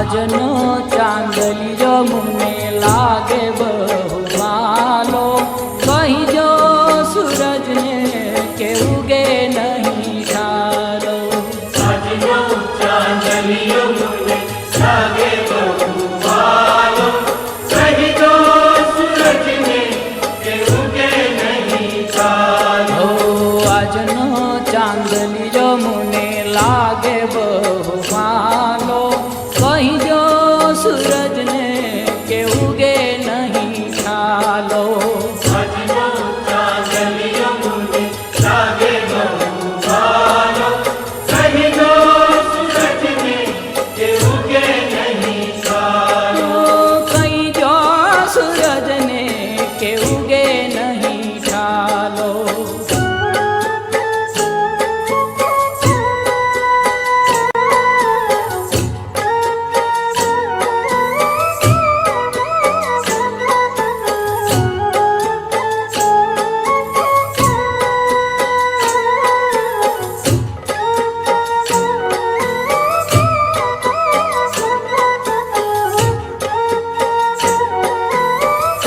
આજનો ચાંદલિયો મુને લાગે બહુ માલો, કહીજો સૂરજને કે ઉગે નહીં ઠારો. આજનો ચાંદલિયો મુને લાગે બહુ માલો, કહીજો સૂરજને કે ઉગે નહીં ઠારો. આજનો ચાંદલિયો મુને લાગે બહુ